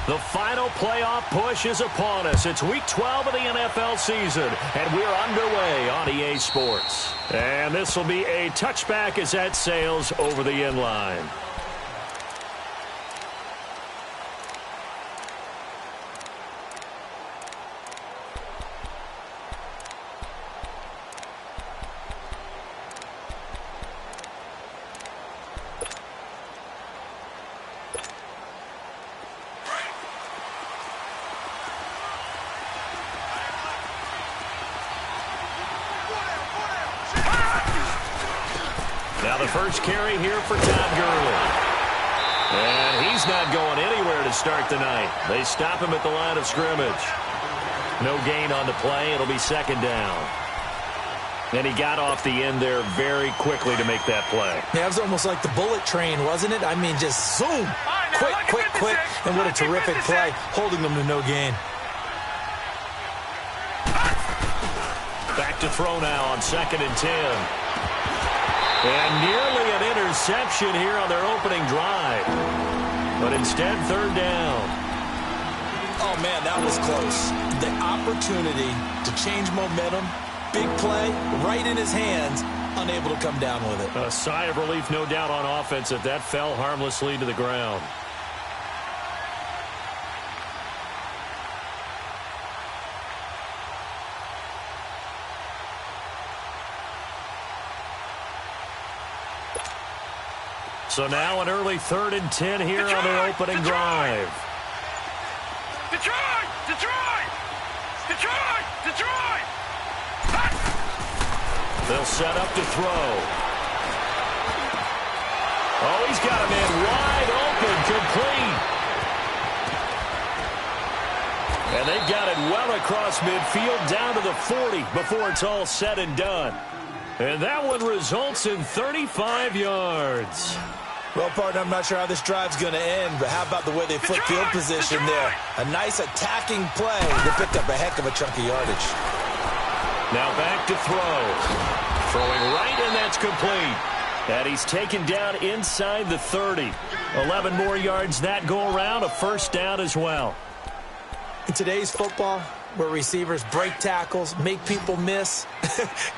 The final playoff push is upon us. It's Week 12 of the NFL season, and we're underway on EA Sports. And this will be a touchback as that sails over the end line. Now the first carry here for Todd Gurley. And he's not going anywhere to start the night. They stop him at the line of scrimmage. No gain on the play. It'll be second down. And he got off the end there very quickly to make that play. Yeah, it was almost like the bullet train, wasn't it? I mean, just zoom. Quick. And what a terrific play, holding them to no gain. Back to throw now on 2nd and 10. And nearly an interception here on their opening drive. But instead, 3rd down. Oh, man, that was close. The opportunity to change momentum, big play, right in his hands, unable to come down with it. A sigh of relief, no doubt, on offense that fell harmlessly to the ground. So now an early 3rd and 10 here on their opening drive. Detroit! They'll set up to throw. Oh, he's got a man wide open, complete. And they've got it well across midfield down to the 40 before it's all said and done. And that one results in 35 yards. Well, partner, I'm not sure how this drive's going to end, but how about the way they flip field position there? A nice attacking play. They picked up a heck of a chunk of yardage. Now back to throw. Throwing right, and that's complete. And he's taken down inside the 30. 11 more yards that go around, a 1st down as well. In today's football, where receivers break tackles, make people miss,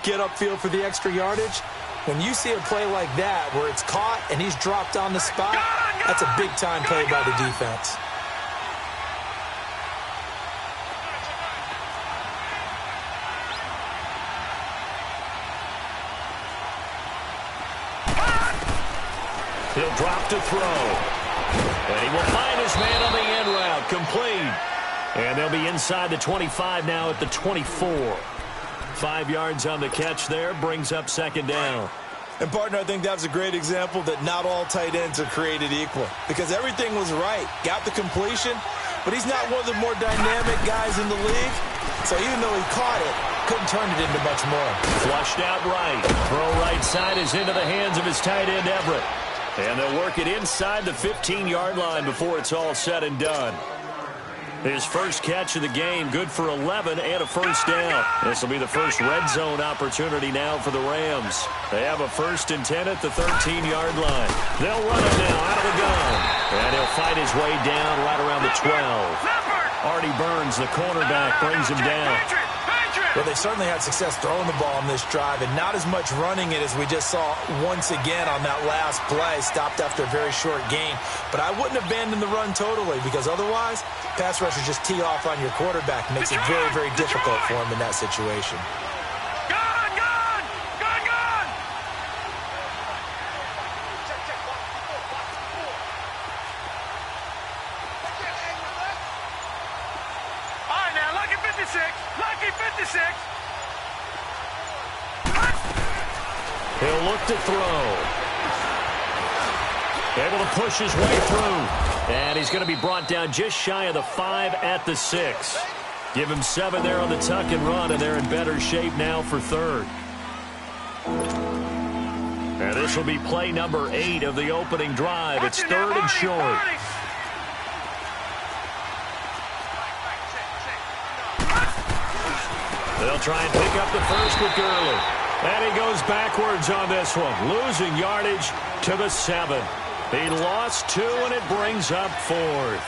get upfield for the extra yardage, when you see a play like that where it's caught and he's dropped on the spot, that's a big-time play by the defense. He'll drop to throw. And he will find his man on the end route, complete. And they'll be inside the 25 now at the 24. 5 yards on the catch there, brings up 2nd down. And, partner, I think that's a great example that not all tight ends are created equal. Because everything was right. Got the completion, but he's not one of the more dynamic guys in the league. So even though he caught it, couldn't turn it into much more. Flushed out right. Throw right side is into the hands of his tight end, Everett. And they'll work it inside the 15-yard line before it's all said and done. His first catch of the game, good for 11 and a 1st down. This will be the first red zone opportunity now for the Rams. They have a 1st and 10 at the 13-yard line. They'll run it now out of the gun. And he'll fight his way down right around the 12. Artie Burns, the cornerback, brings him down. Well, they certainly had success throwing the ball in this drive and not as much running it as we just saw once again on that last play. Stopped after a very short gain. But I wouldn't abandon the run totally because otherwise, pass rushers just tee off on your quarterback. Makes it very, very difficult for him in that situation. He'll look to throw. Able to push his way through. And he's going to be brought down just shy of the 5 at the 6. Give him 7 there on the tuck and run, and they're in better shape now for 3rd. And this will be play number 8 of the opening drive. It's 3rd and short. They'll try and pick up the first with Gurley. And he goes backwards on this one, losing yardage to the 7. He lost 2, and it brings up 4th.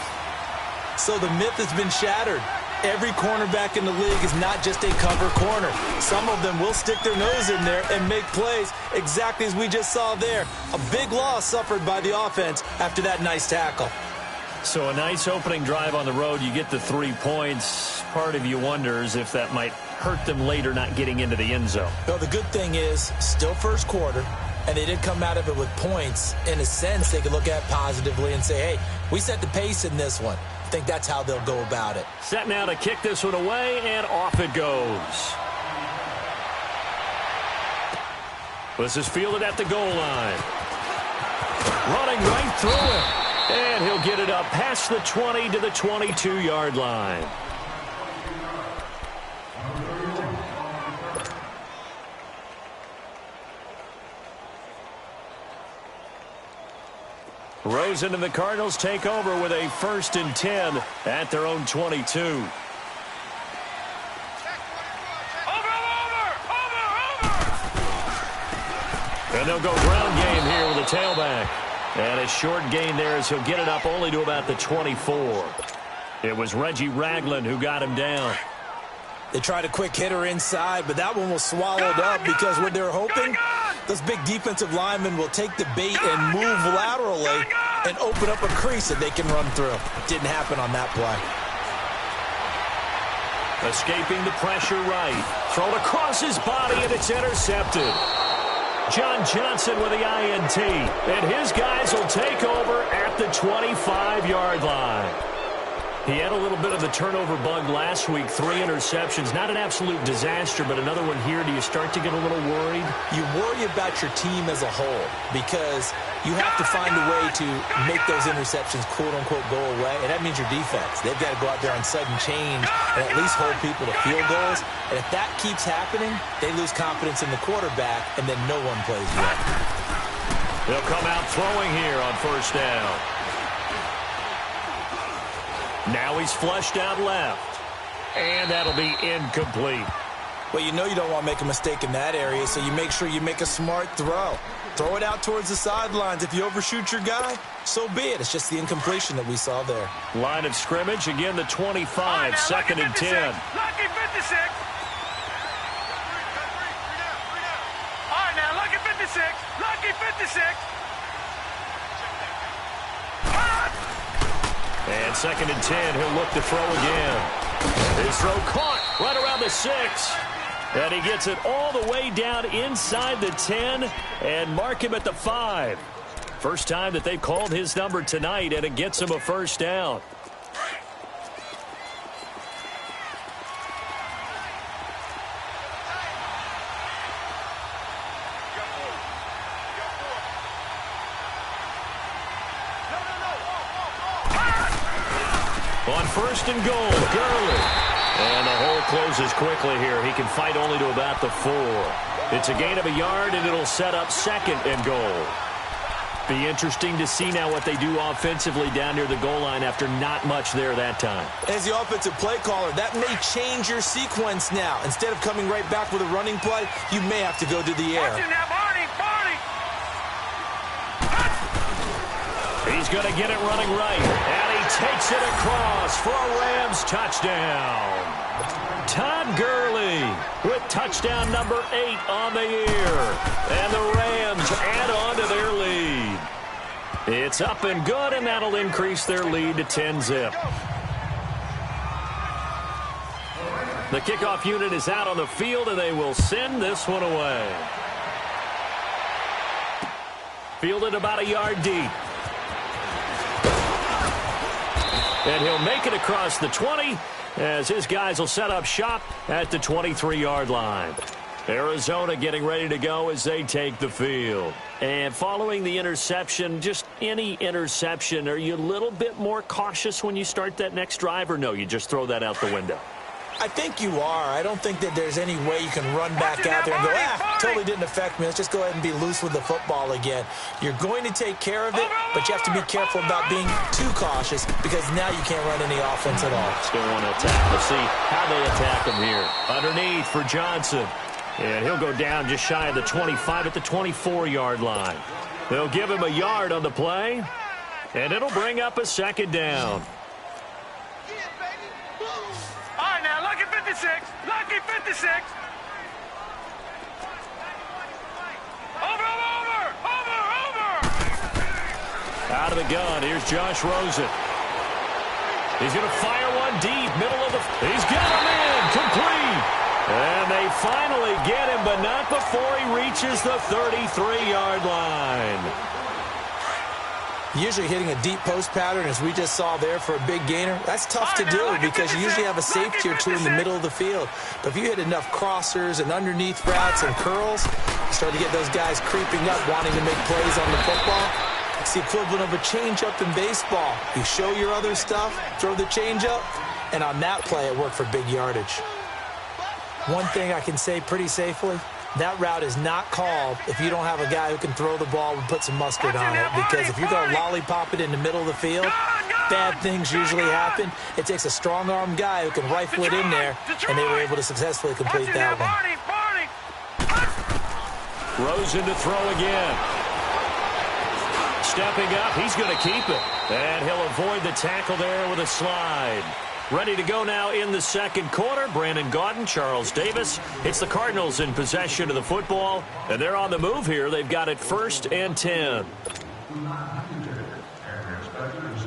So the myth has been shattered. Every cornerback in the league is not just a cover corner. Some of them will stick their nose in there and make plays exactly as we just saw there. A big loss suffered by the offense after that nice tackle. So a nice opening drive on the road. You get the 3 points. Part of you wonders if that might hurt them later not getting into the end zone. Well, the good thing is still first quarter, and they did come out of it with points. In a sense, they could look at positively and say, hey, we set the pace in this one. I think that's how they'll go about it. Set now to kick this one away, and off it goes. This is fielded at the goal line. Running right through it. And he'll get it up past the 20 to the 22-yard line. Rosen and the Cardinals take over with a 1st and 10 at their own 22. And they'll go ground game here with a tailback. And a short gain there as he'll get it up only to about the 24. It was Reggie Ragland who got him down. They tried a quick hitter inside, but that one was swallowed up because what they're hoping, those big defensive linemen will take the bait and move laterally and open up a crease that they can run through. Didn't happen on that play. Escaping the pressure right. Thrown across his body, and it's intercepted. John Johnson with the INT, and his guys will take over at the 25-yard line. He had a little bit of the turnover bug last week, 3 interceptions. Not an absolute disaster, but another one here. Do you start to get a little worried? You worry about your team as a whole because you have to find a way to make those interceptions, quote-unquote, go away, and that means your defense. They've got to go out there on sudden change and at least hold people to field goals. And if that keeps happening, they lose confidence in the quarterback, and then no one plays well. They'll come out throwing here on 1st down. Now he's flushed out left. And that'll be incomplete. Well, you know you don't want to make a mistake in that area, so you make sure you make a smart throw. Throw it out towards the sidelines. If you overshoot your guy, so be it. It's just the incompletion that we saw there. Line of scrimmage, again the 25, 2nd and 10. Lucky 56. All right, now, lucky 56. Lucky 56. And 2nd and 10, he'll look to throw again. His throw caught right around the 6. And he gets it all the way down inside the 10 and mark him at the 5. First time that they've called his number tonight, and it gets him a 1st down. On 1st and goal, Gurley. And the hole closes quickly here. He can fight only to about the 4. It's a gain of a yard, and it'll set up 2nd and goal. Be interesting to see now what they do offensively down near the goal line after not much there that time. As the offensive play caller, that may change your sequence now. Instead of coming right back with a running play, you may have to go to the air. He's going to get it running right, and he takes it across for a Rams touchdown. Todd Gurley with touchdown number 8 on the year, and the Rams add on to their lead. It's up and good, and that'll increase their lead to 10-zip. The kickoff unit is out on the field, and they will send this one away. Fielded about a yard deep. And he'll make it across the 20 as his guys will set up shop at the 23-yard line. Arizona getting ready to go as they take the field. And following the interception, just any interception, are you a little bit more cautious when you start that next drive, or no, you just throw that out the window? I think you are. I don't think that there's any way you can run back out there and go, totally didn't affect me. Let's just go ahead and be loose with the football again. You're going to take care of it, but you have to be careful about being too cautious because now you can't run any offense at all. Still want to attack. Let's see how they attack him here. Underneath for Johnson. And he'll go down just shy of the 25 at the 24-yard line. They'll give him a yard on the play, and it'll bring up a 2nd down. 56. Lucky 56. Over. Out of the gun, here's Josh Rosen. He's going to fire one deep, middle of the... He's got him in, complete. And they finally get him, but not before he reaches the 33-yard line. Usually hitting a deep post pattern, as we just saw there, for a big gainer, that's tough to do because you usually have a safety or two in the middle of the field. But if you hit enough crossers and underneath routes and curls, you start to get those guys creeping up, wanting to make plays on the football. It's the equivalent of a changeup in baseball. You show your other stuff, throw the changeup, and on that play, it worked for big yardage. One thing I can say pretty safely, that route is not called if you don't have a guy who can throw the ball and put some mustard on it. Because if you're going to lollipop it in the middle of the field, bad things usually happen. It takes a strong-arm guy who can rifle it in there, and they were able to successfully complete that one. Rosen to throw again. Stepping up, he's going to keep it. And he'll avoid the tackle there with a slide. Ready to go now in the second quarter. Brandon Gaudin, Charles Davis. It's the Cardinals in possession of the football. And they're on the move here. They've got it 1st and 10.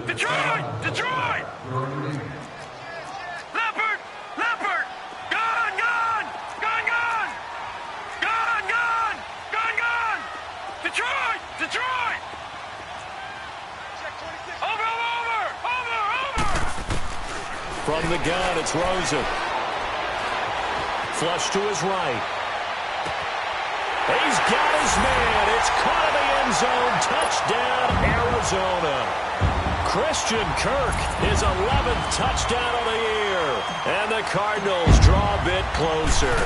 Detroit! Leopard! Gone! Detroit! Over! From the gun, it's Rosen. Flush to his right. He's got his man. It's caught in the end zone. Touchdown, Arizona. Christian Kirk, his 11th touchdown of the year. And the Cardinals draw a bit closer.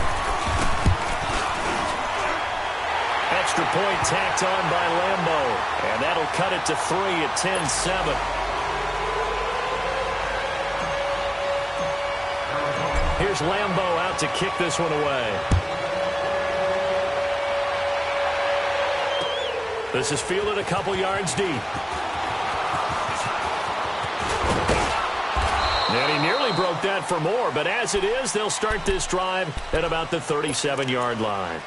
Extra point tacked on by Lambo. And that'll cut it to 3 at 10-7. Here's Lambo out to kick this one away. This is fielded a couple yards deep. And he nearly broke that for more, but as it is, they'll start this drive at about the 37-yard line.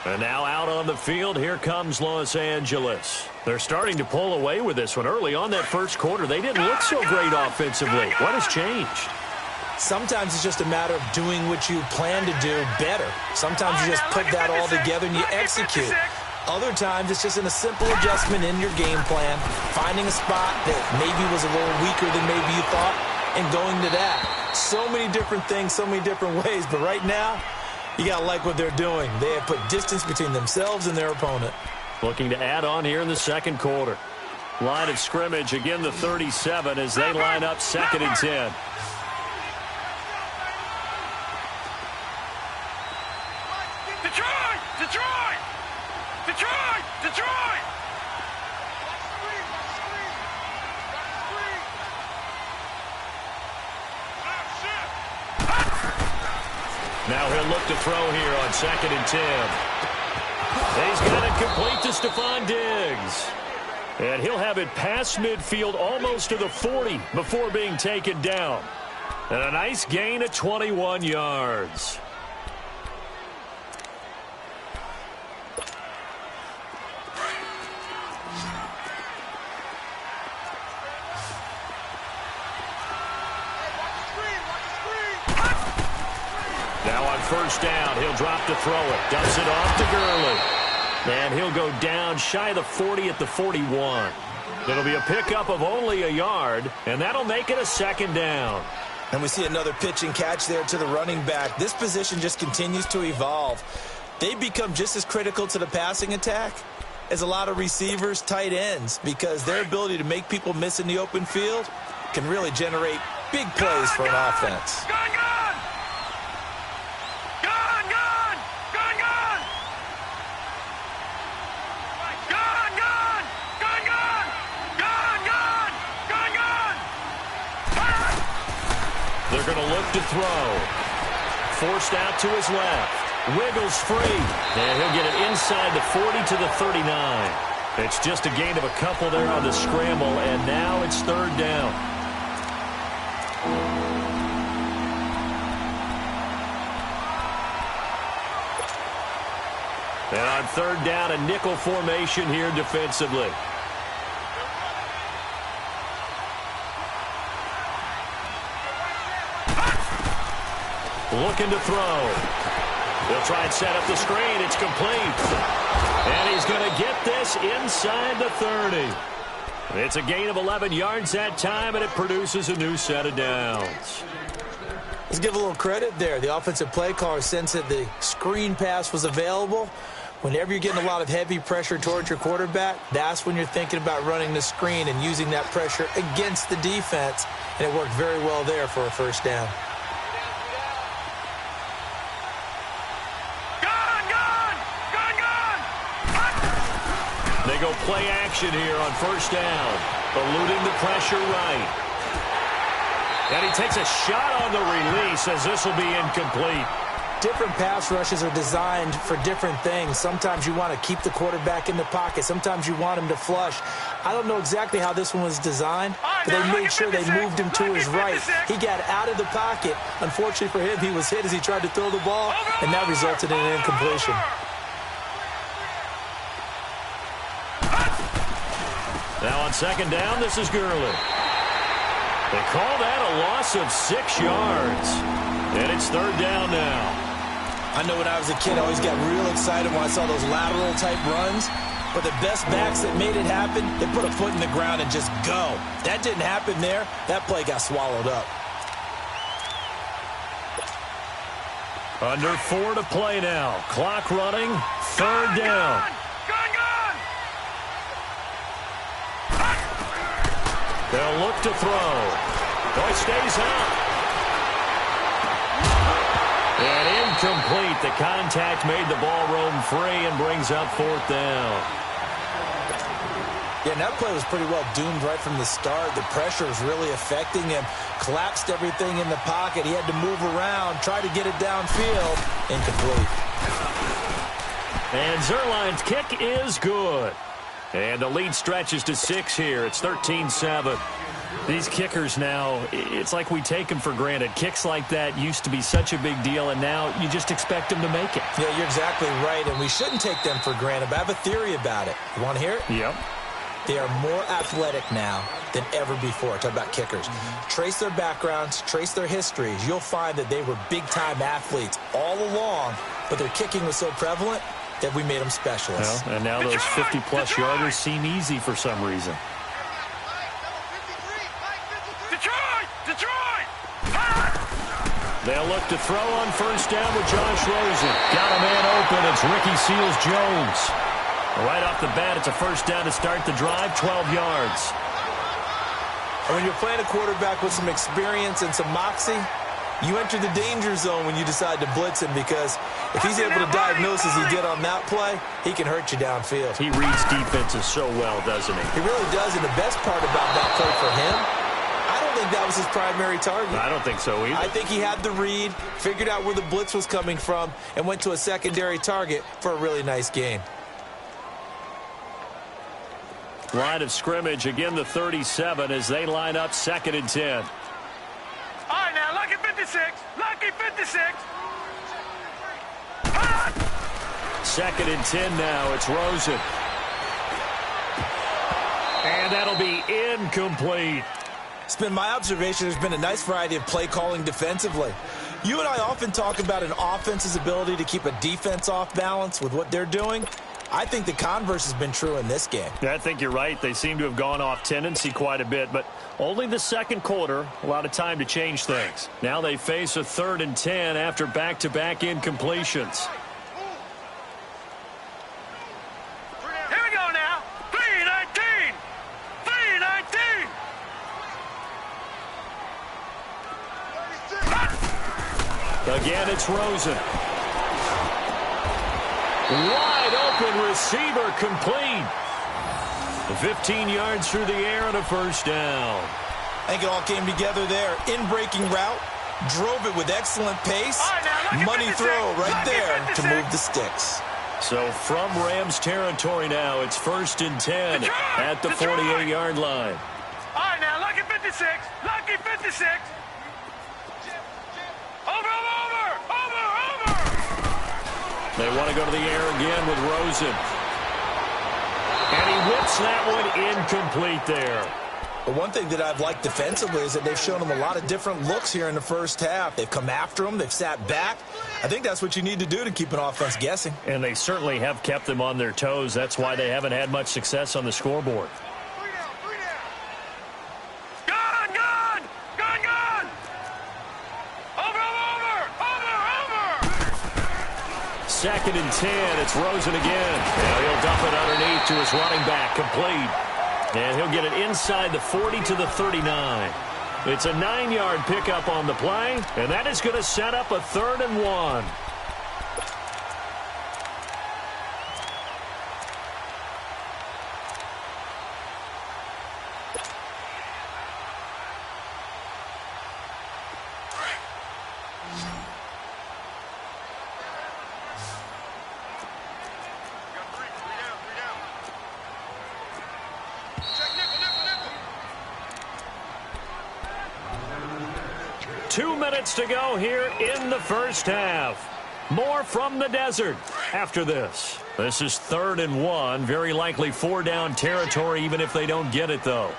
And now out on the field, here comes Los Angeles. They're starting to pull away with this one. Early on that first quarter, they didn't look so great offensively. What has changed? Sometimes it's just a matter of doing what you plan to do better. Sometimes you just put that all together and you execute. Other times it's just in a simple adjustment in your game plan, finding a spot that maybe was a little weaker than maybe you thought, and going to that. So many different things, so many different ways, but right now, you got to like what they're doing. They have put distance between themselves and their opponent. Looking to add on here in the second quarter. Line of scrimmage, again the 37 as they line up 2nd and 10. Detroit! Now he'll look to throw here on 2nd and 10. He's got it complete to Stephon Diggs. And he'll have it past midfield almost to the 40 before being taken down. And a nice gain of 21 yards. Now on 1st down, he'll drop to throw it. Dumps it off to Gurley. And he'll go down shy of the 40 at the 41. It'll be a pickup of only a yard, and that'll make it a 2nd down. And we see another pitch and catch there to the running back. This position just continues to evolve. They become just as critical to the passing attack as a lot of receivers, tight ends, because their ability to make people miss in the open field can really generate big plays for an offense. They're going to look to throw. Forced out to his left. Wiggles free. And he'll get it inside the 40 to the 39. It's just a gain of a couple there on the scramble, and now it's 3rd down. And on third down, a nickel formation here defensively. Looking to throw. He'll try and set up the screen. It's complete. And he's going to get this inside the 30. It's a gain of 11 yards that time, and it produces a new set of downs. Let's give a little credit there. The offensive play caller sensed that the screen pass was available. Whenever you're getting a lot of heavy pressure towards your quarterback, that's when you're thinking about running the screen and using that pressure against the defense. And it worked very well there for a first down. They go play action here on first down, eluding the pressure right. And he takes a shot on the release as this will be incomplete. Different pass rushes are designed for different things. Sometimes you want to keep the quarterback in the pocket. Sometimes you want him to flush. I don't know exactly how this one was designed, but they made sure they moved him to his right. He got out of the pocket. Unfortunately for him, he was hit as he tried to throw the ball, and that resulted in an incompletion. Now on second down, this is Gurley. They call that a loss of 6 yards. And it's third down now. I know when I was a kid, I always got real excited when I saw those lateral-type runs. But the best backs that made it happen, they put a foot in the ground and just go. That didn't happen there. That play got swallowed up. Under 4 to play now. Clock running. Third down. They'll look to throw. Boy stays out. And incomplete. The contact made the ball roam free and brings up fourth down. Yeah, and that play was pretty well doomed right from the start. The pressure was really affecting him. Collapsed everything in the pocket. He had to move around, try to get it downfield. Incomplete. And Zuerlein's kick is good. And the lead stretches to 6 here. It's 13-7. These kickers now, it's like we take them for granted. Kicks like that used to be such a big deal, and now you just expect them to make it. Yeah, you're exactly right, and we shouldn't take them for granted, but I have a theory about it. You want to hear it? Yep. They are more athletic now than ever before. Talk about kickers. Trace their backgrounds, trace their histories. You'll find that they were big-time athletes all along, but their kicking was so prevalent that we made them specialists. Well, and now those 50-plus yarders seem easy for some reason. They'll look to throw on first down with Josh Rosen. Got a man open. It's Ricky Seals-Jones. Right off the bat, it's a first down to start the drive, 12 yards. And when you're playing a quarterback with some experience and some moxie, you enter the danger zone when you decide to blitz him, because if he's able to diagnose as he did on that play, he can hurt you downfield. He reads defenses so well, doesn't he? He really does, and the best part about that play for him, I don't think that was his primary target. I don't think so either. I think he had the read, figured out where the blitz was coming from, and went to a secondary target for a really nice gain. Line of scrimmage, again the 37 as they line up 2nd and 10. All right, now, lucky 56. Lucky 56. 2nd and 10 now. It's Rosen. And that'll be incomplete. It's been my observation there's been a nice variety of play calling defensively. You and I often talk about an offense's ability to keep a defense off balance with what they're doing. I think the converse has been true in this game. Yeah, I think you're right. They seem to have gone off tendency quite a bit, but only the second quarter, a lot of time to change things. Now they face a 3rd and 10 after back-to-back incompletions. Here we go now. 3-19. 3-19. Again, it's Rosen. Wide open receiver complete. 15 yards through the air and a first down. I think it all came together there. In-breaking route, drove it with excellent pace. Money throw right there to move the sticks. So from Rams territory now, it's 1st and 10 at the 48-yard line. All right, now, lucky 56. Lucky 56. Over. They want to go to the air again with Rosen. And he whips that one incomplete there. But one thing that I've liked defensively is that they've shown them a lot of different looks here in the first half. They've come after them. They've sat back. I think that's what you need to do to keep an offense guessing. And they certainly have kept them on their toes. That's why they haven't had much success on the scoreboard. Second and 10. It's Rosen again. Now he'll dump it underneath to his running back. Complete. And he'll get it inside the 40 to the 39. It's a 9-yard pickup on the play, and that is going to set up a 3rd and 1. To go here in the first half. More from the desert after this. This is 3rd and 1. Very likely 4-down territory, even if they don't get it, though.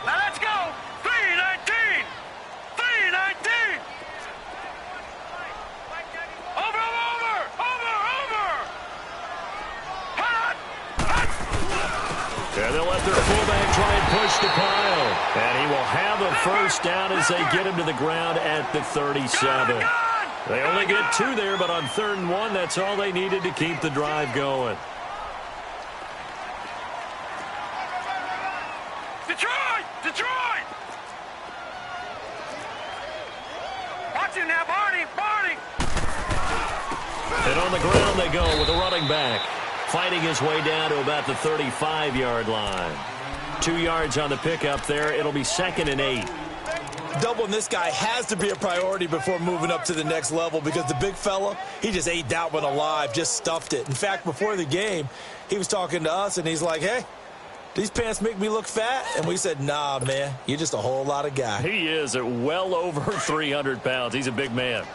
Now let's go. 3-19. 3-19. Over. Hot. And they'll let their fullback try and push the pile. And he will have a first down as they get him to the ground at the 37. They only get 2 there, but on 3rd and 1, that's all they needed to keep the drive going. Detroit! Watch him now, Barney! And on the ground they go with a running back. Fighting his way down to about the 35-yard line. 2 yards on the pickup there. It'll be 2nd and 8. Doubling this guy has to be a priority before moving up to the next level because the big fella, he just ate that one alive, just stuffed it. In fact, before the game, he was talking to us, and he's like, hey, these pants make me look fat? And we said, nah, man, you're just a whole lot of guy. He is at well over 300 pounds. He's a big man.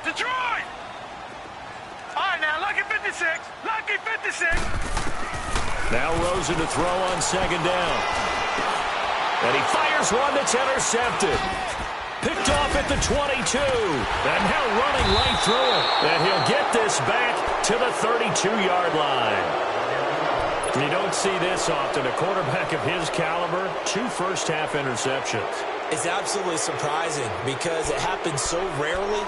Detroit! All right, now, lucky 56. Now Rosen to throw on 2nd down. And he fires one that's intercepted. Picked off at the 22. And now running right through it. And he'll get this back to the 32-yard line. You don't see this often. A quarterback of his caliber, 2 first-half interceptions. It's absolutely surprising because it happens so rarely.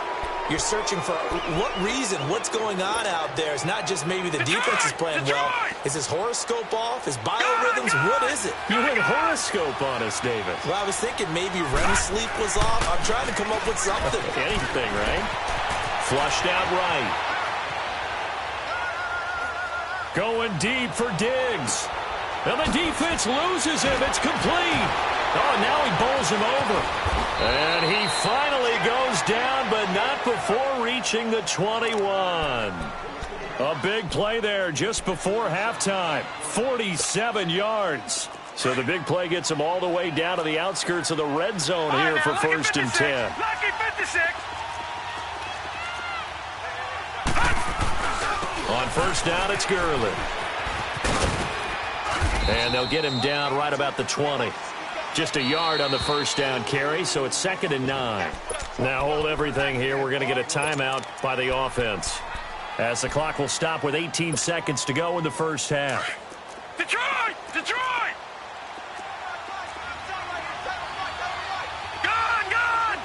You're searching for what reason, what's going on out there. It's not just maybe the defense is playing well. Is his horoscope off? His biorhythms? What is it? You went horoscope on us, David. Well, I was thinking maybe REM sleep was off. I'm trying to come up with something. Anything, right? Flushed out right. Going deep for Diggs. And the defense loses him. It's complete. Oh, now he bowls him over. And he finally goes down, but not before reaching the 21. A big play there just before halftime. 47 yards. So the big play gets him all the way down to the outskirts of the red zone here for 1st and 10. Lucky 56. On 1st down, it's Gurley. And they'll get him down right about the 20. Just a yard on the 1st down carry, so it's 2nd and 9. Now hold everything here. We're going to get a timeout by the offense, as the clock will stop with 18 seconds to go in the first half. Detroit! Gone!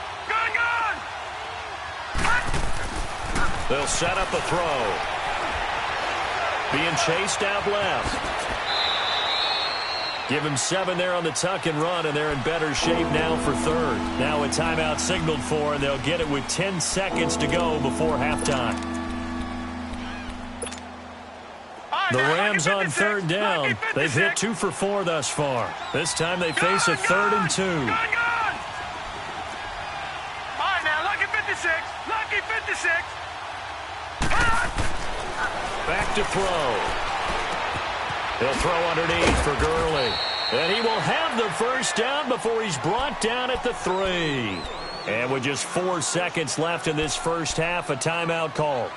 They'll set up a throw. Being chased out left. Give him 7 there on the tuck and run, and they're in better shape now for 3rd. Now a timeout signaled for, and they'll get it with 10 seconds to go before halftime. The Rams on 3rd down. They've hit 2 for 4 thus far. This time they face a 3rd and 2. All right, now, lucky 56. Back to throw. He'll throw underneath for Gurley. And he will have the first down before he's brought down at the 3. And with just 4 seconds left in this first half, a timeout call.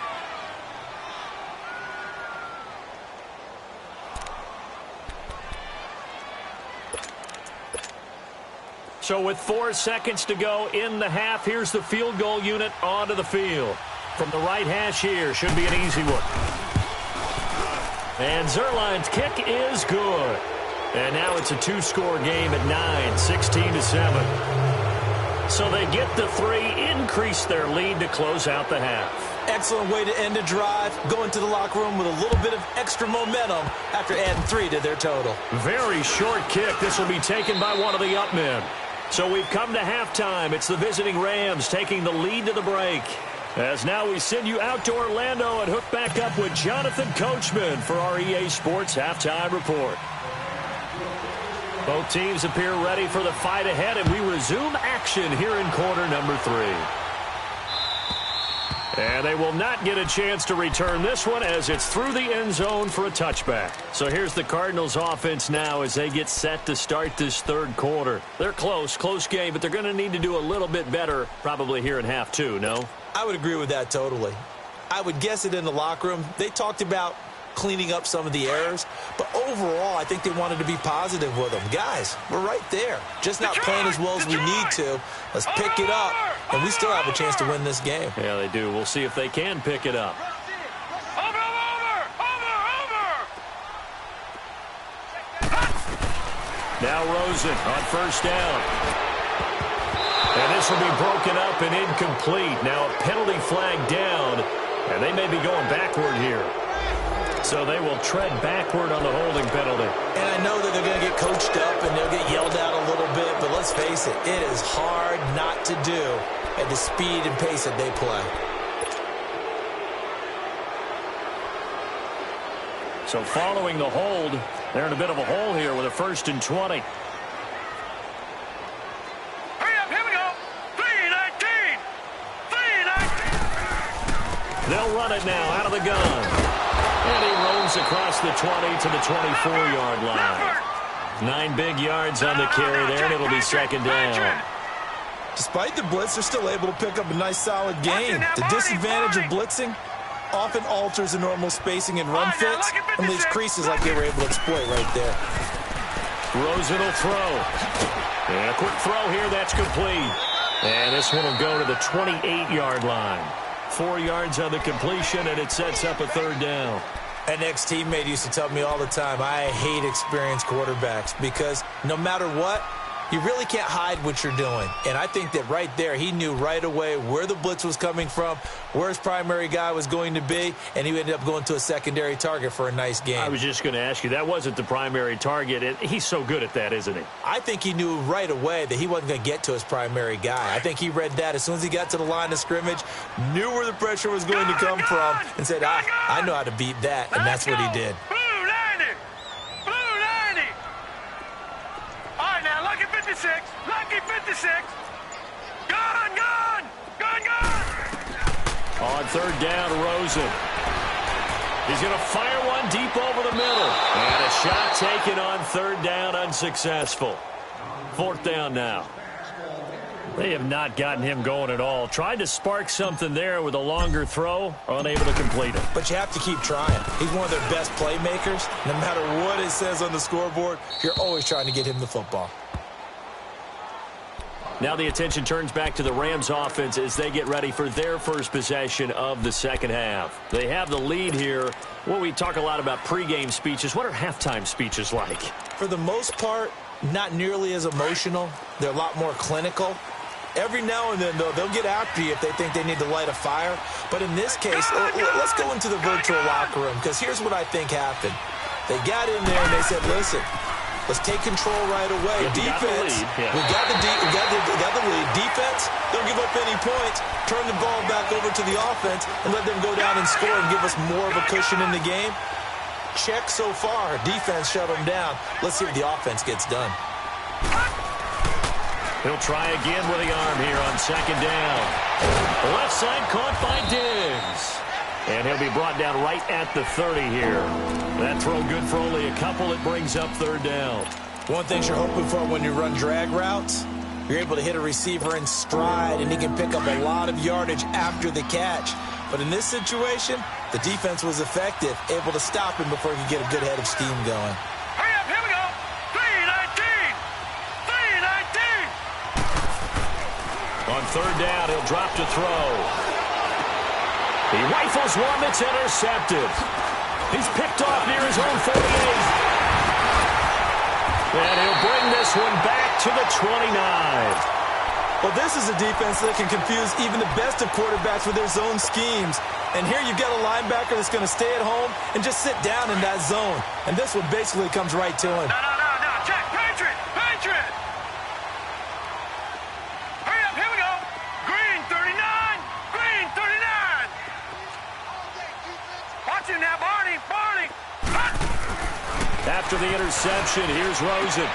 So with 4 seconds to go in the half, here's the field goal unit onto the field. From the right hash here, should be an easy one. And Zerline's kick is good. And now it's a 2-score game at 9, 16-7. So they get the 3, increase their lead to close out the half. Excellent way to end a drive, go into the locker room with a little bit of extra momentum after adding 3 to their total. Very short kick. This will be taken by one of the up men. So we've come to halftime. It's the visiting Rams taking the lead to the break. As now we send you out to Orlando and hook back up with Jonathan Coachman for our EA Sports Halftime Report. Both teams appear ready for the fight ahead, and we resume action here in quarter number 3. And they will not get a chance to return this one as it's through the end zone for a touchback. So here's the Cardinals offense now as they get set to start this third quarter. They're close game, but they're going to need to do a little bit better probably here in half 2, no? I would agree with that totally. I would guess it in the locker room. They talked about cleaning up some of the errors, but overall I think they wanted to be positive with them. Guys, we're right there, just not playing as well as we need to. Let's pick it up, and we still have a chance to win this game. Yeah, they do. We'll see if they can pick it up. Now Rosen on first down. And this will be broken up and incomplete. Now a penalty flag down, and they may be going backward here. So they will tread backward on the holding penalty. And I know that they're going to get coached up and they'll get yelled at a little bit, but let's face it, it is hard not to do at the speed and pace that they play. So following the hold, they're in a bit of a hole here with a 1st and 20. Hurry up, here we go. 3-19. 3-19. They'll run it now out of the gun. And he roams across the 20 to the 24-yard line. 9 big yards on the carry there, and it'll be second down. Despite the blitz, they're still able to pick up a nice, solid gain. The disadvantage of blitzing often alters the normal spacing and run fits and leaves creases like they were able to exploit right there. Rosen will throw. And a quick throw here, that's complete. And this one will go to the 28-yard line. 4 yards on the completion, and it sets up a third down. An ex-teammate used to tell me all the time, I hate experienced quarterbacks because no matter what, you really can't hide what you're doing. And I think that right there, he knew right away where the blitz was coming from, where his primary guy was going to be, and he ended up going to a secondary target for a nice game. I was just going to ask you, that wasn't the primary target, and he's so good at that, isn't he? I think he knew right away that he wasn't going to get to his primary guy. I think he read that as soon as he got to the line of scrimmage, knew where the pressure was going to come from, and said, I know how to beat that, and that's what he did. Lucky 56. Gone. On third down, Rosen. He's going to fire one deep over the middle. And a shot taken on third down, unsuccessful. 4th down now. They have not gotten him going at all. Tried to spark something there with a longer throw, unable to complete it. But you have to keep trying. He's one of their best playmakers. No matter what it says on the scoreboard, you're always trying to get him the football. Now the attention turns back to the Rams offense as they get ready for their first possession of the second half. They have the lead here. Well, we talk a lot about pregame speeches. What are halftime speeches like? For the most part, not nearly as emotional. They're a lot more clinical. Every now and then, though, they'll get after you if they think they need to light a fire. But in this case, let's go into the virtual locker room, because here's what I think happened. They got in there and they said, listen, let's take control right away. Defense, we got the lead. Defense, don't give up any points. Turn the ball back over to the offense and let them go down and score and give us more of a cushion in the game. Check so far. Defense shut them down. Let's see if the offense gets done. He'll try again with the arm here on second down. Left side caught by Diggs. And he'll be brought down right at the 30 here. That throw good for only a couple. It brings up third down. One thing you're hoping for when you run drag routes, you're able to hit a receiver in stride, and he can pick up a lot of yardage after the catch. But in this situation, the defense was effective, able to stop him before he could get a good head of steam going. Hurry up, here we go. 319. 319. On third down, he'll drop to throw. He rifles one that's intercepted. He's picked off near his own 48. And he'll bring this one back to the 29. Well, this is a defense that can confuse even the best of quarterbacks with their zone schemes. And here you've got a linebacker that's going to stay at home and just sit down in that zone. And this one basically comes right to him. No. Check. Patriot. Hurry up, here we go. Green 39. Green 39. Watch him now, Barney. After the interception, here's Rosen.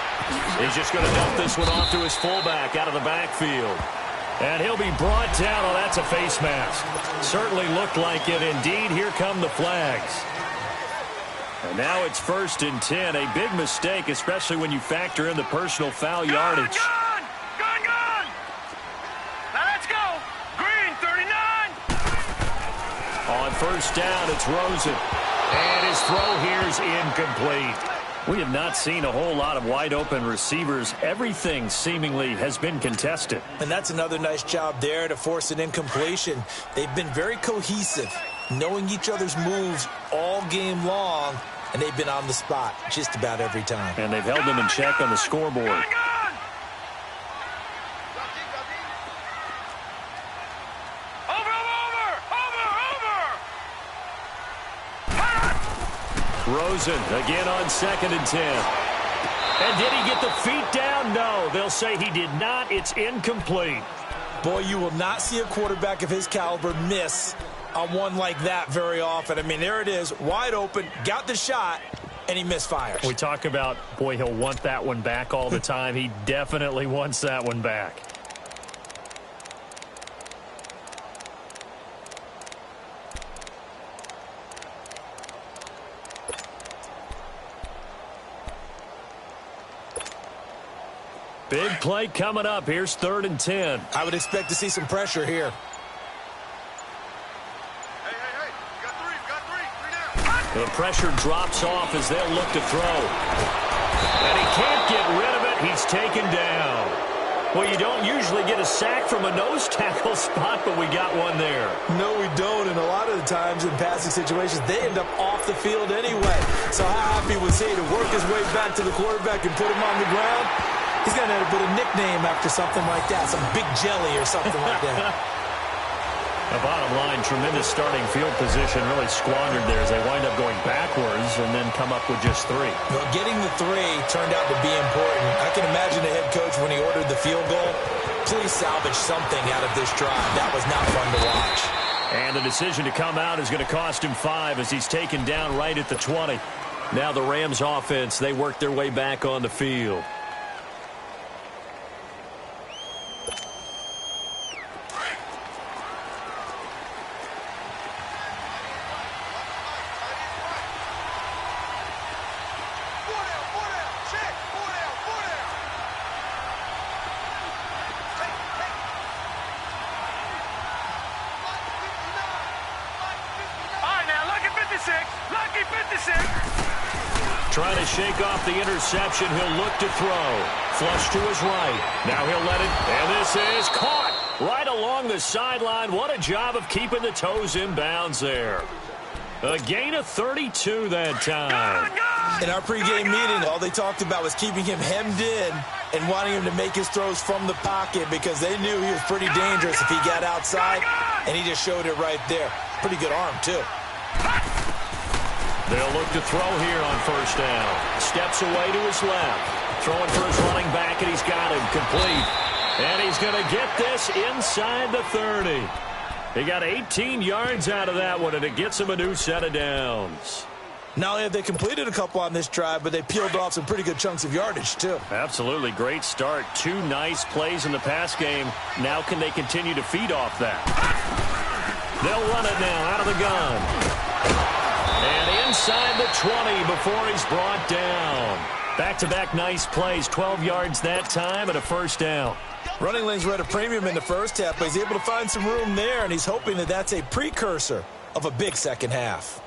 He's just going to dump this one off to his fullback out of the backfield. And he'll be brought down. Oh, that's a face mask. Certainly looked like it. Indeed, here come the flags. And now it's 1st and 10. A big mistake, especially when you factor in the personal foul yardage. Gone. Now let's go. Green 39. On first down, it's Rosen. And his throw here's incomplete. We have not seen a whole lot of wide-open receivers. Everything seemingly has been contested. And that's another nice job there to force an incompletion. They've been very cohesive, knowing each other's moves all game long, and they've been on the spot just about every time. And they've held them in check on the scoreboard. Gone. Rosen again on 2nd and 10. And did he get the feet down? No, they'll say he did not. It's incomplete. Boy, you will not see a quarterback of his caliber miss on one like that very often. I mean, there it is, wide open, got the shot, and he misfires. We talk about, boy, he'll want that one back all the time. He definitely wants that one back. Big play coming up. Here's 3rd and 10. I would expect to see some pressure here. Hey. You got three. 3 down. The pressure drops off as they'll look to throw. And he can't get rid of it. He's taken down. Well, you don't usually get a sack from a nose tackle spot, but we got one there. No, we don't. And a lot of the times in passing situations, they end up off the field anyway. So how happy was he to work his way back to the quarterback and put him on the ground? He's going to have to put a nickname after something like that, some Big Jelly or something like that. The bottom line, tremendous starting field position, really squandered there as they wind up going backwards and then come up with just 3. Well, getting the 3 turned out to be important. I can imagine the head coach when he ordered the field goal. Please salvage something out of this drive. That was not fun to watch. And the decision to come out is going to cost him 5 as he's taken down right at the 20. Now the Rams offense, they work their way back on the field. Lucky 56. Trying to shake off the interception. He'll look to throw. Flush to his right. Now he'll let it. And this is caught right along the sideline. What a job of keeping the toes in bounds there. A gain of 32 that time. In our pregame meeting, all they talked about was keeping him hemmed in and wanting him to make his throws from the pocket because they knew he was pretty dangerous if he got outside, and he just showed it right there. Pretty good arm, too. They'll look to throw here on first down. Steps away to his left. Throwing for his running back, and he's got him complete. And he's going to get this inside the 30. He got 18 yards out of that one, and it gets him a new set of downs. Not only have they completed a couple on this drive, but they peeled off some pretty good chunks of yardage, too. Absolutely. Great start. 2 nice plays in the pass game. Now can they continue to feed off that? They'll run it now out of the gun. And inside the 20 before he's brought down. Back-to-back nice plays, 12 yards that time and a first down. Running lanes were at a premium in the first half, but he's able to find some room there, and he's hoping that that's a precursor of a big second half.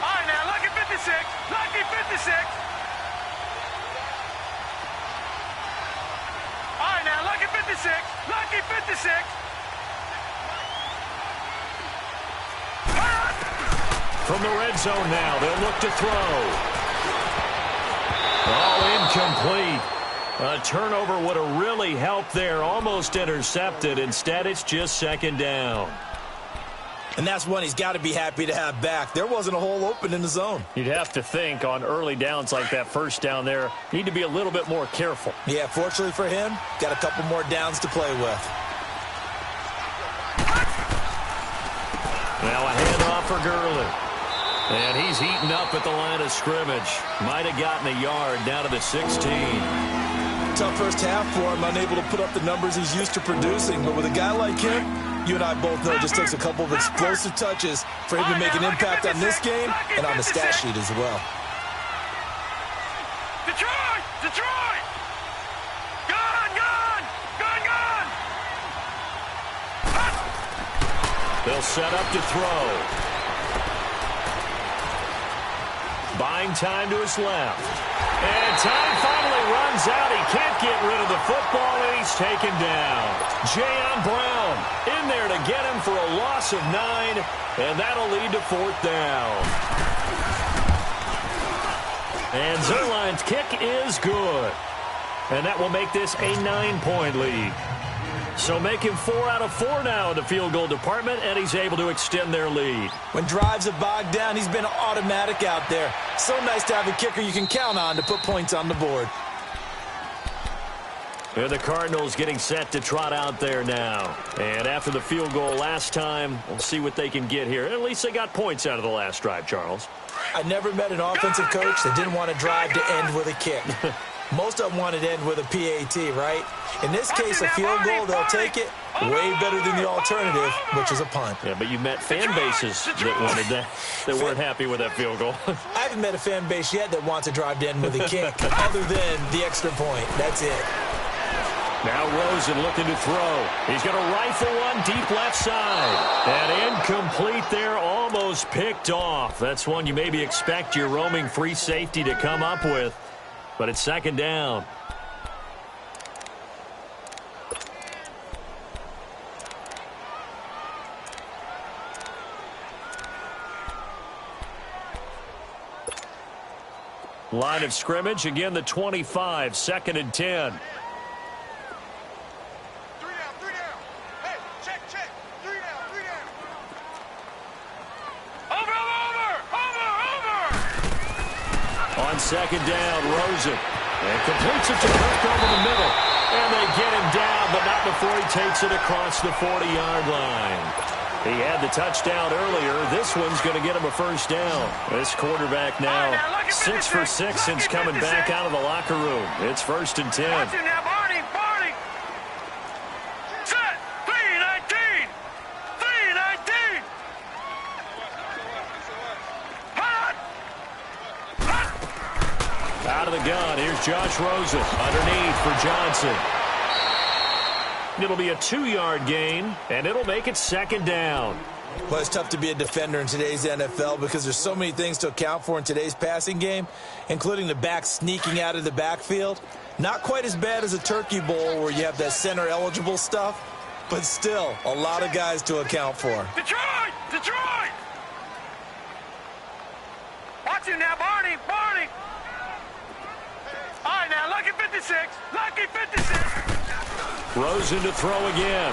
All right, now, lucky 56. Lucky 56. All right, now, lucky 56. Lucky 56. From the red zone now, they'll look to throw. Oh, incomplete. A turnover would have really helped there. Almost intercepted. Instead, it's just second down. And that's one he's got to be happy to have back. There wasn't a hole open in the zone. You'd have to think on early downs like that first down there, need to be a little bit more careful. Yeah, fortunately for him, got a couple more downs to play with. Now a handoff for Gurley. And he's eaten up at the line of scrimmage. Might have gotten a yard down to the 16. Tough first half for him, unable to put up the numbers he's used to producing. But with a guy like him, you and I both know it just takes a couple of explosive touches for him to make an impact on this game and on the stat sheet as well. Detroit! Detroit! Gone! Gone! Gone! Gone! They'll set up to throw. Buying time to his left. And time finally runs out. He can't get rid of the football, and he's taken down. Jayon Brown in there to get him for a loss of 9, and that'll lead to fourth down. And Zerline's kick is good. And that will make this a 9-point lead. So making 4 out of 4 now in the field goal department, and he's able to extend their lead. When drives have bogged down, he's been automatic out there. So nice to have a kicker you can count on to put points on the board. And the Cardinals getting set to trot out there now. And after the field goal last time, we'll see what they can get here. At least they got points out of the last drive, Charles. I never met an offensive coach that didn't want to drive to end with a kick. Most of them wanted to end with a PAT, right? In this case, a field goal, they'll take it. Way better than the alternative, which is a punt. Yeah, but you met fan bases that wanted that, that weren't happy with that field goal. I haven't met a fan base yet that wants to drive to end with a kick, other than the extra point. That's it. Now Rosen looking to throw. He's going to rifle one deep left side. And incomplete there, almost picked off. That's one you maybe expect your roaming free safety to come up with. But it's second down. Line of scrimmage, again the 25, second and 10. 3 down, 3 down. Hey, check, 3 down. Over. On second down, Rosen. And completes it to Kirk over the middle. And they get him down, but not before he takes it across the 40-yard line. He had the touchdown earlier. This one's going to get him a first down. This quarterback now 6 for 6 since coming back out of the locker room. It's first and 10. Watch it now, Barney. Set. 3-19. 3-19. Hot. Out of the gun, here's Josh Rosen. Underneath for Johnson. It'll be a 2-yard gain, and it'll make it second down. Well, it's tough to be a defender in today's NFL because there's so many things to account for in today's passing game, including the back sneaking out of the backfield. Not quite as bad as a turkey bowl where you have that center-eligible stuff, but still a lot of guys to account for. Detroit. Watch him now, Barney. All right, now, lucky 56. Lucky 56. Rosen to throw again.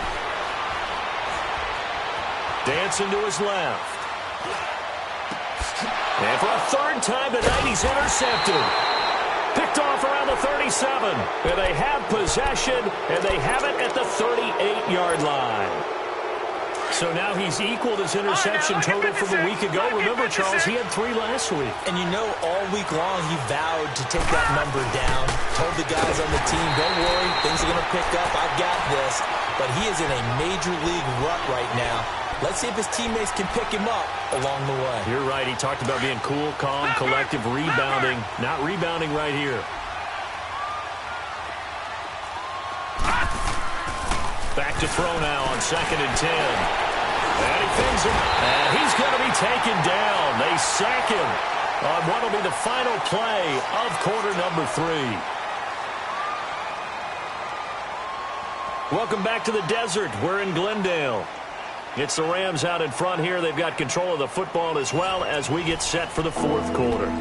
Dancing to his left. And for a third time tonight, he's intercepted. Picked off around the 37. And they have possession, and they have it at the 38-yard line. So now he's equaled his interception total from a week ago. Remember, Charles, he had 3 last week. And you know, all week long he vowed to take that number down. Told the guys on the team, don't worry, things are going to pick up. I got this. But he is in a major league rut right now. Let's see if his teammates can pick him up along the way. You're right. He talked about being cool, calm, collective, rebounding. Not rebounding right here. Back to throw now on 2nd and 10. And he things him. And he's going to be taken down. They sack him on what will be the final play of quarter number 3. Welcome back to the desert. We're in Glendale. It's the Rams out in front here. They've got control of the football as well as we get set for the 4th quarter.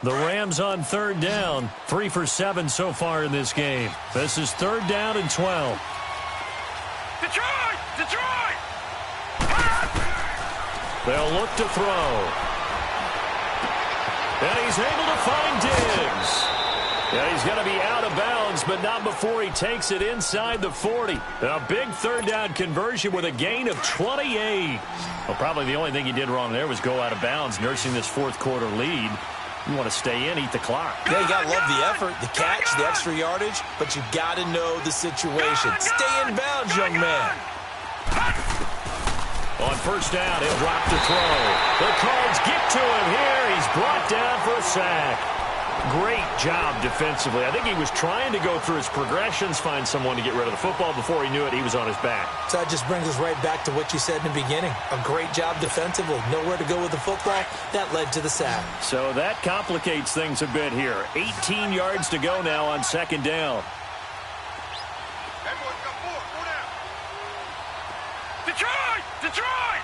The Rams on 3rd down, 3 for 7 so far in this game. This is 3rd down and 12. Detroit! Detroit! They'll look to throw. And he's able to find Diggs. Yeah, he's going to be out of bounds, but not before he takes it inside the 40. A big 3rd down conversion with a gain of 28. Well, probably the only thing he did wrong there was go out of bounds, nursing this 4th quarter lead. You want to stay in, eat the clock. Yeah, you got to love the effort, the catch, the extra yardage, but you got to know the situation. Stay in bounds, young man. On 1st down, he'll drop to throw. The Cards get to him here. He's brought down for a sack. Great job defensively. I think he was trying to go through his progressions, find someone to get rid of the football. Before he knew it, he was on his back. So that just brings us right back to what you said in the beginning. A great job defensively. Nowhere to go with the football. That led to the sack. So that complicates things a bit here. 18 yards to go now on 2nd down. Everyone's got 4. 4 down. Detroit! Detroit!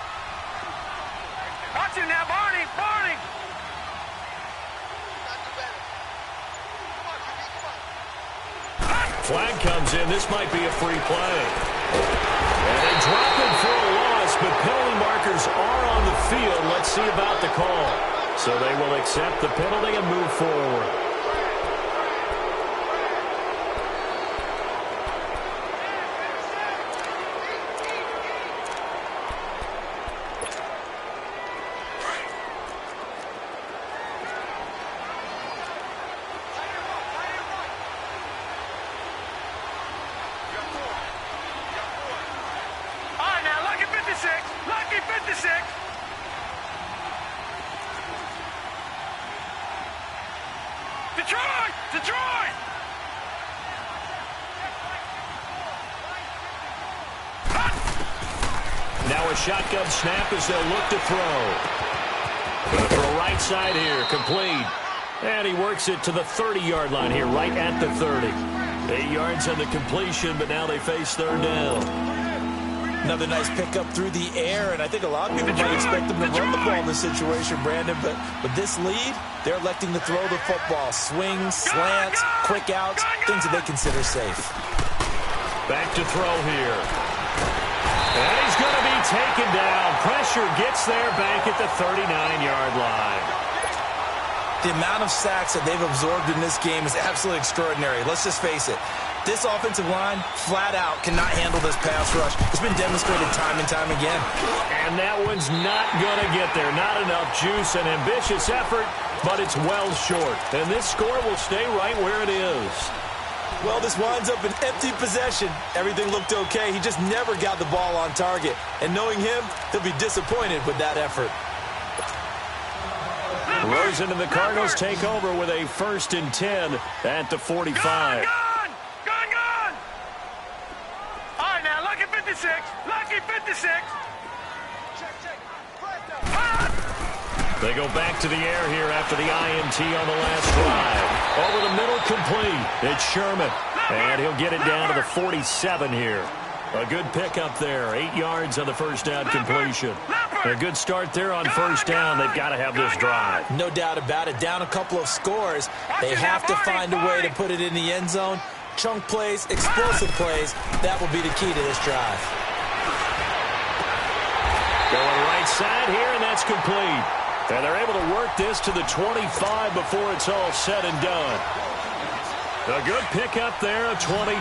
Watch him now, Barney! Barney! Flag comes in. This might be a free play. And they drop him for a loss, but penalty markers are on the field. Let's see about the call. So they will accept the penalty and move forward. Detroit! Detroit! Now a shotgun snap as they'll look to throw. Going to throw right side here, complete. And he works it to the 30-yard line here, right at the 30. 8 yards on the completion, but now they face 3rd down. Another nice pickup through the air, and I think a lot of people might expect them to run the ball in this situation, Brandon, but with this lead, they're electing to throw the football. Swings, slants, quick outs, things that they consider safe. Back to throw here. And he's going to be taken down. Pressure gets there back at the 39-yard line. The amount of sacks that they've absorbed in this game is absolutely extraordinary. Let's just face it. This offensive line, flat out, cannot handle this pass rush. It's been demonstrated time and time again. And that one's not going to get there. Not enough juice, an ambitious effort, but it's well short. And this score will stay right where it is. Well, this winds up an empty possession. Everything looked okay. He just never got the ball on target. And knowing him, he'll be disappointed with that effort. Rosen and the Cardinals take over with a 1st and 10 at the 45. Gone! All right, now, lucky 56. Lucky 56. They go back to the air here after the INT on the last drive. Over the middle, complete. It's Sherman. And he'll get it down to the 47 here. A good pickup there. 8 yards on the 1st down completion. A good start there on 1st down. They've got to have this drive. No doubt about it. Down a couple of scores. They have to find a way to put it in the end zone. Chunk plays, explosive plays. That will be the key to this drive. Going right side here, and that's complete. And they're able to work this to the 25 before it's all said and done. A good pickup there, a 22.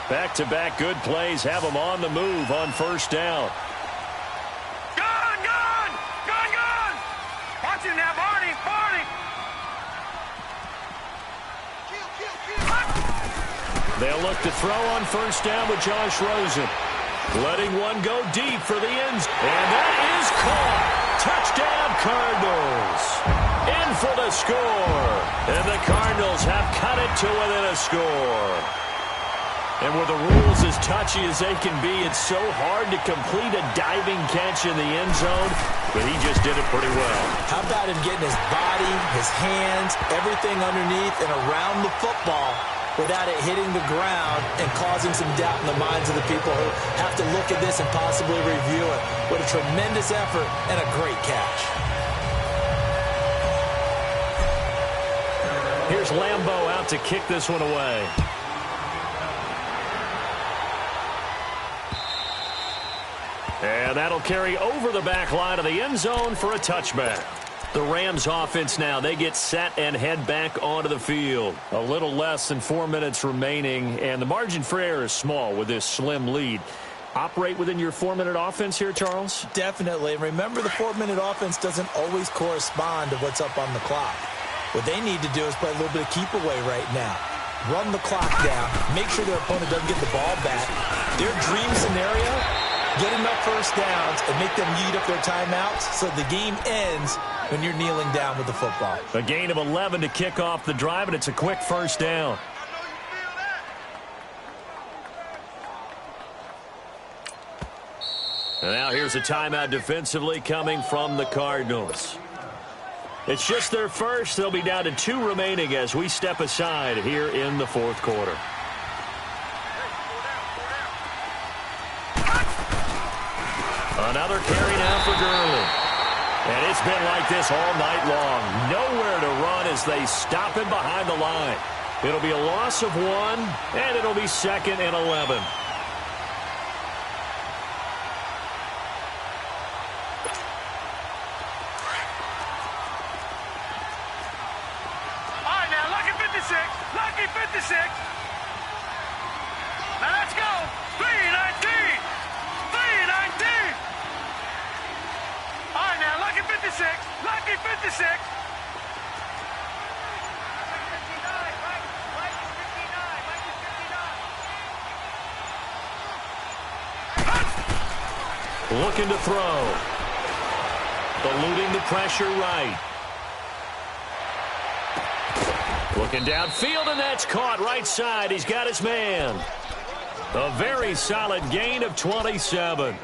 Back-to-back good plays have them on the move on 1st down. Gone! They'll look to throw on first down with Josh Rosen. Letting one go deep for the end zone. And that is caught. Touchdown, Cardinals. In for the score. And the Cardinals have cut it to within a score. And with the rules as touchy as they can be, it's so hard to complete a diving catch in the end zone, but he just did it pretty well. How about him getting his body, his hands, everything underneath and around the football without it hitting the ground and causing some doubt in the minds of the people who have to look at this and possibly review it. What a tremendous effort and a great catch. Here's Lambeau out to kick this one away. And that'll carry over the back line of the end zone for a touchback. The Rams offense now, they get set and head back onto the field. A little less than 4 minutes remaining, and the margin for error is small with this slim lead. Operate within your 4-minute offense here, Charles? Definitely. Remember, the 4-minute offense doesn't always correspond to what's up on the clock. What they need to do is play a little bit of keep away right now. Run the clock down. Make sure their opponent doesn't get the ball back. Their dream scenario, get enough first downs and make them eat up their timeouts so the game ends when you're kneeling down with the football. A gain of 11 to kick off the drive, and it's a quick first down. And now here's a timeout defensively coming from the Cardinals. It's just their first. They'll be down to 2 remaining as we step aside here in the fourth quarter. Another carry now for Gurley. And it's been like this all night long. Nowhere to run as they stop him behind the line. It'll be a loss of 1, and it'll be 2nd and 11. All right, now, lucky 56. Lucky 56. Now, let's go. 319. 319. All right, now, lucky 56. Lucky 56. Looking to throw. Eluding the pressure right. Looking downfield, and that's caught right side. He's got his man. A very solid gain of 27.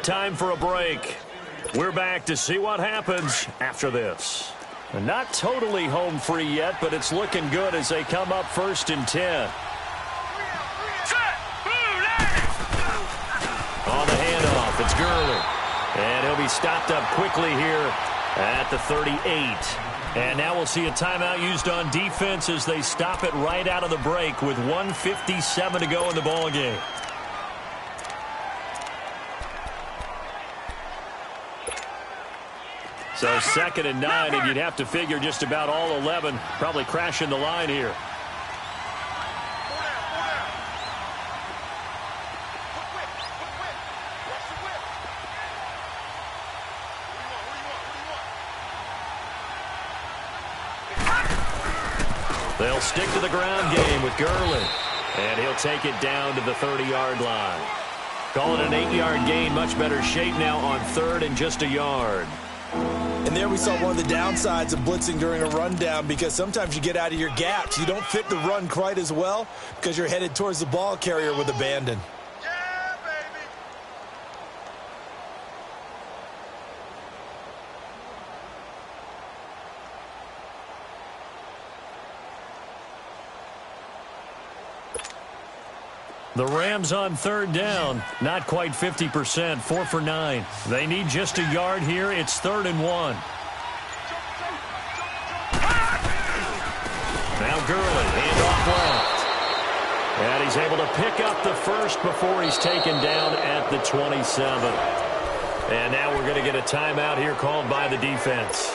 Time for a break. We're back to see what happens after this. Not totally home free yet, but it's looking good as they come up 1st and 10. On the handoff, it's Gurley. And he'll be stopped up quickly here at the 38. And now we'll see a timeout used on defense as they stop it right out of the break with 1:57 to go in the ballgame. So 2nd and 9, and you'd have to figure just about all 11 probably crashing the line here. They'll stick to the ground game with Gurley, and he'll take it down to the 30-yard line. Call it an 8-yard gain, much better shape now on 3rd and just a yard. And there we saw one of the downsides of blitzing during a rundown, because sometimes you get out of your gaps. You don't fit the run quite as well because you're headed towards the ball carrier with abandon. Yeah, baby. The Rams on 3rd down, not quite 50%, 4 for 9. They need just a yard here. It's 3rd and 1. Now Gurley, handoff left. And he's able to pick up the first before he's taken down at the 27. And now we're going to get a timeout here called by the defense.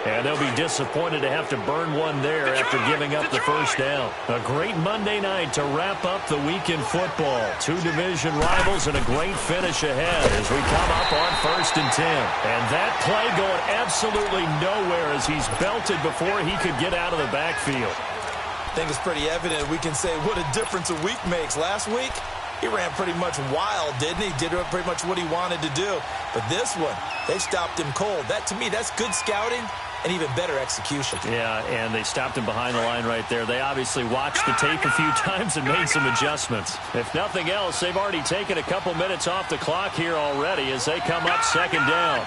And they'll be disappointed to have to burn one there after giving up the first down. A great Monday night to wrap up the week in football. Two division rivals and a great finish ahead as we come up on 1st and 10. And that play going absolutely nowhere as he's belted before he could get out of the backfield. I think it's pretty evident we can say what a difference a week makes. Last week, he ran pretty much wild, didn't he? Did pretty much what he wanted to do. But this one, they stopped him cold. That, to me, that's good scouting and even better execution. Yeah, and they stopped him behind the line right there. They obviously watched the tape a few times and made some adjustments. If nothing else, they've already taken a couple minutes off the clock here already as they come up 2nd down.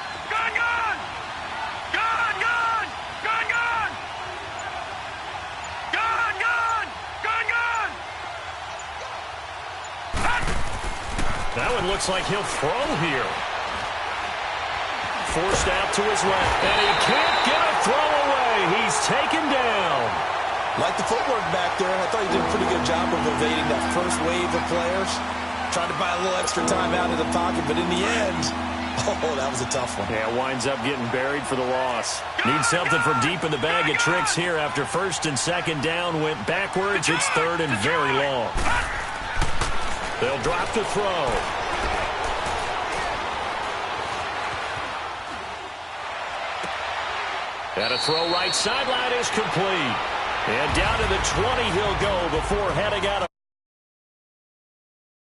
That one looks like he'll throw here. Forced out to his left, and he can't get a throw away. He's taken down. Like the footwork back there, I thought he did a pretty good job of evading that first wave of players. Trying to buy a little extra time out of the pocket, but in the end, oh, that was a tough one. Yeah, winds up getting buried for the loss. Needs something from deep in the bag of tricks here after 1st and 2nd down. Went backwards. It's 3rd and very long. They'll drop to throw. And a throw right sideline is complete. And down to the 20 he'll go before heading out of